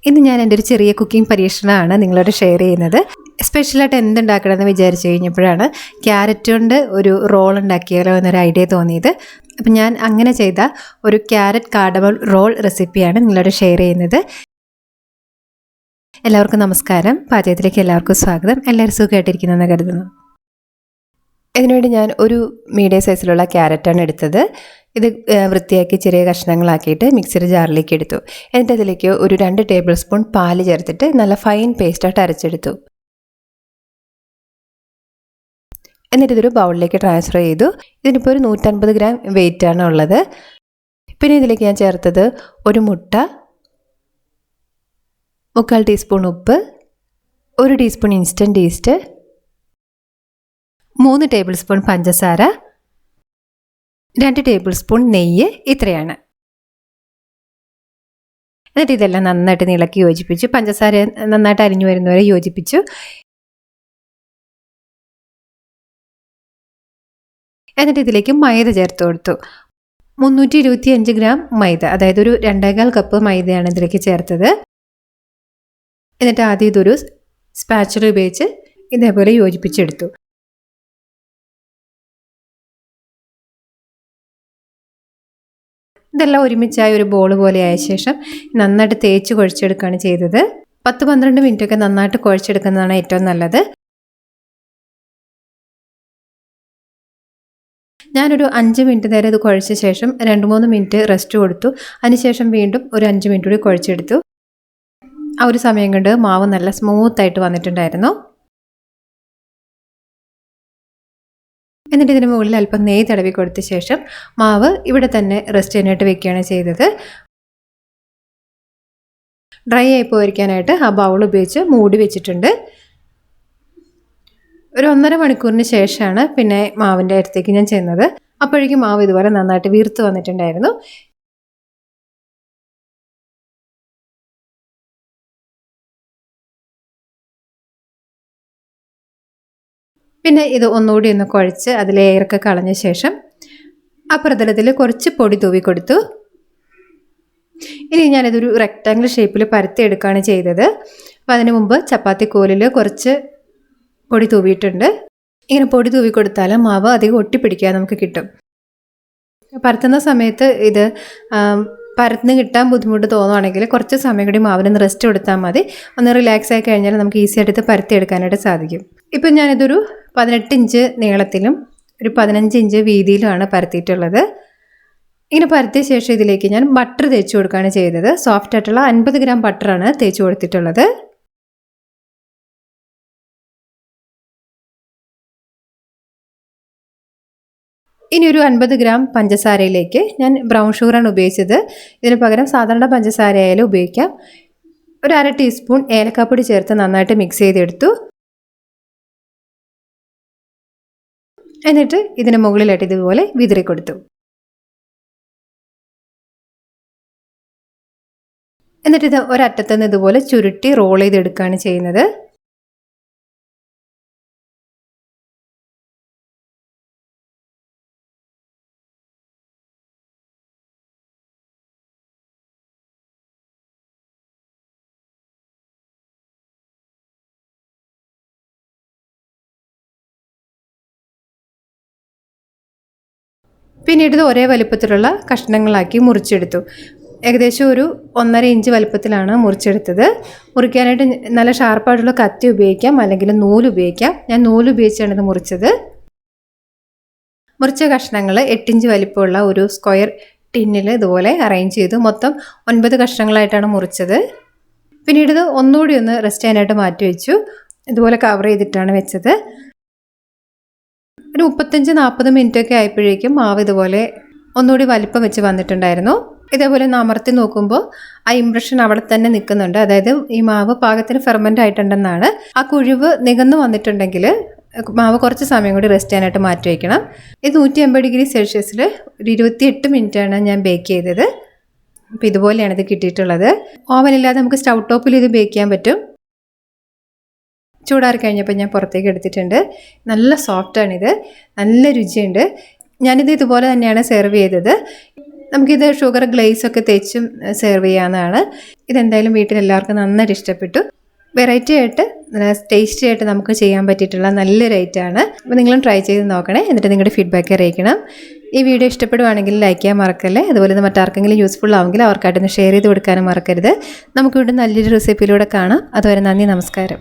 ഇന്ന് ഞാൻ എൻ്റെ ഒരു ചെറിയ കുക്കിംഗ് പരീക്ഷണമാണ് നിങ്ങളോട് ഷെയർ ചെയ്യുന്നത്. സ്പെഷ്യലായിട്ട് എന്തുണ്ടാക്കണമെന്ന് വിചാരിച്ചു കഴിഞ്ഞപ്പോഴാണ് ക്യാരറ്റ് കൊണ്ട് ഒരു റോൾ ഉണ്ടാക്കിയാലോ എന്നൊരു ഐഡിയ തോന്നിയത്. അപ്പം ഞാൻ അങ്ങനെ ചെയ്ത ഒരു ക്യാരറ്റ് കാർഡമം റോൾ റെസിപ്പിയാണ് നിങ്ങളോട് ഷെയർ ചെയ്യുന്നത്. എല്ലാവർക്കും നമസ്കാരം. പാചകത്തിലേക്ക് എല്ലാവർക്കും സ്വാഗതം. എല്ലാവരും സുഖമായിട്ടിരിക്കുന്നെന്ന് കരുതുന്നു. ഇതിനുവേണ്ടി ഞാൻ ഒരു മീഡിയം സൈസിലുള്ള ക്യാരറ്റാണ് എടുത്തത്. ഇത് വൃത്തിയാക്കി ചെറിയ കഷ്ണങ്ങളാക്കിയിട്ട് മിക്സിയുടെ ജാറിലേക്ക് എടുത്തു. എന്നിട്ട് അതിലേക്ക് ഒരു 2 ടേബിൾ സ്പൂൺ പാല് ചേർത്തിട്ട് നല്ല ഫൈൻ പേസ്റ്റായിട്ട് അരച്ചെടുത്തു. എന്നിട്ട് ഇതൊരു ബൗളിലേക്ക് ട്രാൻസ്ഫർ ചെയ്തു. ഇതിനിപ്പോൾ ഒരു 150 ഗ്രാം വെയിറ്റാണ് ഉള്ളത്. പിന്നെ ഇതിലേക്ക് ഞാൻ ചേർത്തത് ഒരു മുട്ട, 3/4 ടീസ്പൂൺ ഉപ്പ്, 1 teaspoon instant east, 3 table spoon പഞ്ചസാര, 2 ടേബിൾ സ്പൂൺ നെയ്യ്. ഇത്രയാണ്. എന്നിട്ട് ഇതെല്ലാം നന്നായിട്ട് ഇളക്കി യോജിപ്പിച്ചു. പഞ്ചസാര നന്നായിട്ട് അരിഞ്ഞു വരുന്നവരെ യോജിപ്പിച്ചു. എന്നിട്ട് ഇതിലേക്ക് മൈദ ചേർത്ത് കൊടുത്തു. 325 ഗ്രാം മൈദ, അതായത് ഒരു 2.25 കപ്പ് മൈദയാണ് ഇതിലേക്ക് ചേർത്തത്. എന്നിട്ട് ആദ്യം ഇതൊരു സ്പാച്ചുല ഉപയോഗിച്ച് ഇതേപോലെ യോജിപ്പിച്ചെടുത്തു. ഇതെല്ലാം ഒരുമിച്ചായി ഒരു ബോൾ പോലെ ആയ ശേഷം നന്നായിട്ട് തേച്ച് കുഴച്ചെടുക്കുകയാണ് ചെയ്തത്. 10-12 മിനിറ്റൊക്കെ നന്നായിട്ട് കുഴച്ചെടുക്കുന്നതാണ് ഏറ്റവും നല്ലത്. ഞാനൊരു 5 മിനിറ്റ് നേരം ഇത് കുഴച്ച ശേഷം 2-3 മിനിറ്റ് റെസ്റ്റ് കൊടുത്തു. അതിനുശേഷം വീണ്ടും ഒരു 5 മിനിറ്റ് കൂടി കുഴച്ചെടുത്തു. ആ ഒരു സമയം കൊണ്ട് മാവ് നല്ല സ്മൂത്തായിട്ട് വന്നിട്ടുണ്ടായിരുന്നു. എന്നിട്ട് ഇതിന് മുകളിൽ അല്പം നെയ്യ് തടവി കൊടുത്ത ശേഷം മാവ് ഇവിടെ തന്നെ റെസ്റ്റ് ചെയ്യാനായിട്ട് വെക്കുകയാണ് ചെയ്തത്. ഡ്രൈ ആയി പോയിരിക്കാനായിട്ട് ആ ബൗൾ ഉപയോഗിച്ച് മൂടി വെച്ചിട്ടുണ്ട്. ഒരു 1.5 മണിക്കൂറിന് ശേഷമാണ് പിന്നെ മാവിൻ്റെ അടുത്തേക്ക് ഞാൻ ചെന്നത്. അപ്പോഴേക്കും മാവ് ഇതുപോലെ നന്നായിട്ട് വീർത്ത് വന്നിട്ടുണ്ടായിരുന്നു. പിന്നെ ഇത് ഒന്നുകൂടി ഒന്ന് കുഴച്ച് അതിലെ എയറൊക്കെ കളഞ്ഞ ശേഷം ആ പ്രതലത്തിൽ കുറച്ച് പൊടി തൂവി കൊടുത്തു. ഇനി ഞാനിതൊരു റെക്റ്റാങ്കിൾ ഷേപ്പിൽ പരത്തിയെടുക്കുകയാണ് ചെയ്തത്. അപ്പോൾ അതിന് മുമ്പ് ചപ്പാത്തി കോലിൽ കുറച്ച് പൊടി തൂവിയിട്ടുണ്ട്. ഇങ്ങനെ പൊടി തൂവി കൊടുത്താൽ മാവ് അധികം ഒട്ടിപ്പിടിക്കാതെ നമുക്ക് കിട്ടും. പരത്തുന്ന സമയത്ത് ഇത് പരത്തുന്ന കിട്ടാൻ ബുദ്ധിമുട്ട് തോന്നുവാണെങ്കിൽ കുറച്ച് സമയം കൂടി മാവിനൊന്ന് റെസ്റ്റ് കൊടുത്താൽ മതി. ഒന്ന് റിലാക്സ് ആയി കഴിഞ്ഞാൽ നമുക്ക് ഈസി ആയിട്ട് പരത്തിയെടുക്കാനായിട്ട് സാധിക്കും. ഇപ്പം ഞാനിതൊരു 18 ഇഞ്ച് നീളത്തിലും ഒരു 15 ഇഞ്ച് വീതിയിലുമാണ് പരത്തിയിട്ടുള്ളത്. ഇങ്ങനെ പരത്തിയ ശേഷം ഇതിലേക്ക് ഞാൻ ബട്ടർ തേച്ച് കൊടുക്കുകയാണ് ചെയ്തത്. സോഫ്റ്റ് ആയിട്ടുള്ള 50 ഗ്രാം ബട്ടറാണ് തേച്ച് കൊടുത്തിട്ടുള്ളത്. ഇനി ഒരു 50 ഗ്രാം പഞ്ചസാരയിലേക്ക് ഞാൻ ബ്രൗൺ ഷുഗറാണ് ഉപയോഗിച്ചത്. ഇതിന് പകരം സാധാരണ പഞ്ചസാര ആയാലും ഉപയോഗിക്കാം. ഒരു 1/2 ടീസ്പൂൺ ഏലക്കാപ്പൊടി ചേർത്ത് നന്നായിട്ട് മിക്സ് ചെയ്തെടുത്തു. എന്നിട്ട് ഇതിന് മുകളിലായിട്ട് ഇതുപോലെ വിതറി കൊടുത്തു. എന്നിട്ട് ഇത് ഒരറ്റത്ത് നിന്ന് ഇതുപോലെ ചുരുട്ടി റോൾ ചെയ്തെടുക്കുകയാണ് ചെയ്യുന്നത്. പിന്നീട് ഇത് ഒരേ വലുപ്പത്തിലുള്ള കഷ്ണങ്ങളാക്കി മുറിച്ചെടുത്തു. ഏകദേശം ഒരു 1.5 ഇഞ്ച് വലുപ്പത്തിലാണ് മുറിച്ചെടുത്തത്. മുറിക്കാനായിട്ട് നല്ല ഷാർപ്പായിട്ടുള്ള കത്തി ഉപയോഗിക്കാം, അല്ലെങ്കിൽ നൂല് ഉപയോഗിക്കാം. ഞാൻ നൂല് ഉപയോഗിച്ചാണ് ഇത് മുറിച്ചത്. മുറിച്ച കഷ്ണങ്ങൾ 8 ഇഞ്ച് വലിപ്പമുള്ള ഒരു സ്ക്വയർ ടിന്നിൽ ഇതുപോലെ അറേഞ്ച് ചെയ്തു. മൊത്തം 9 കഷ്ണങ്ങളായിട്ടാണ് മുറിച്ചത്. പിന്നീട് ഇത് ഒന്നുകൂടി ഒന്ന് റെസ്റ്റ് ചെയ്യാനായിട്ട് മാറ്റി വെച്ചു. ഇതുപോലെ കവർ ചെയ്തിട്ടാണ് വെച്ചത്. ഒരു 35-40 മിനിറ്റൊക്കെ ആയപ്പോഴേക്കും മാവ് ഇതുപോലെ ഒന്നുകൂടി വലിപ്പം വെച്ച് വന്നിട്ടുണ്ടായിരുന്നു. ഇതേപോലെ ഒന്ന് അമർത്തി നോക്കുമ്പോൾ ആ ഇംപ്രഷൻ അവിടെ തന്നെ നിൽക്കുന്നുണ്ട്. അതായത് ഈ മാവ് പാകത്തിന് ഫെർമെൻ്റ് ആയിട്ടുണ്ടെന്നാണ്. ആ കുഴിവ് നികന്നു വന്നിട്ടുണ്ടെങ്കിൽ മാവ് കുറച്ച് സമയം കൂടി റെസ്റ്റ് ചെയ്യാനായിട്ട് മാറ്റി വയ്ക്കണം. ഇത് 180 ഡിഗ്രി സെൽഷ്യസിൽ ഒരു 28 മിനിറ്റാണ് ഞാൻ ബേക്ക് ചെയ്തത്. അപ്പോൾ ഇതുപോലെയാണ് ഇത് കിട്ടിയിട്ടുള്ളത്. ഓവനില്ലാതെ നമുക്ക് സ്റ്റൗ ടോപ്പിൽ ഇത് ബേക്ക് ചെയ്യാൻ പറ്റും. ചൂടാറി കഴിഞ്ഞപ്പോൾ ഞാൻ പുറത്തേക്ക് എടുത്തിട്ടുണ്ട്. നല്ല സോഫ്റ്റാണിത്, നല്ല രുചിയുണ്ട്. ഞാനിത് ഇതുപോലെ തന്നെയാണ് സെർവ് ചെയ്തത്. നമുക്കിത് ഷുഗർ ഗ്ലേസൊക്കെ തേച്ചും സെർവ് ചെയ്യാവുന്നതാണ്. ഇതെന്തായാലും വീട്ടിൽ എല്ലാവർക്കും നന്നായിട്ട് ഇഷ്ടപ്പെട്ടു. വെറൈറ്റി ആയിട്ട് ടേസ്റ്റി ആയിട്ട് നമുക്ക് ചെയ്യാൻ പറ്റിയിട്ടുള്ള നല്ലൊരു ഐറ്റമാണ്. അപ്പോൾ നിങ്ങളും ട്രൈ ചെയ്ത് നോക്കണേ. എന്നിട്ട് നിങ്ങളുടെ ഫീഡ്ബാക്ക് അറിയിക്കണം. ഈ വീഡിയോ ഇഷ്ടപ്പെടുവാണെങ്കിൽ ലൈക്ക് ചെയ്യാൻ മറക്കല്ലേ. അതുപോലെ തന്നെ മറ്റാർക്കെങ്കിലും യൂസ്ഫുൾ ആവുമെങ്കിൽ അവർക്കായിട്ടൊന്ന് ഷെയർ ചെയ്ത് കൊടുക്കാനും മറക്കരുത്. നമുക്ക് വീണ്ടും നല്ലൊരു റെസിപ്പിയിലൂടെ കാണാം. അതുവരെ നന്ദി, നമസ്കാരം.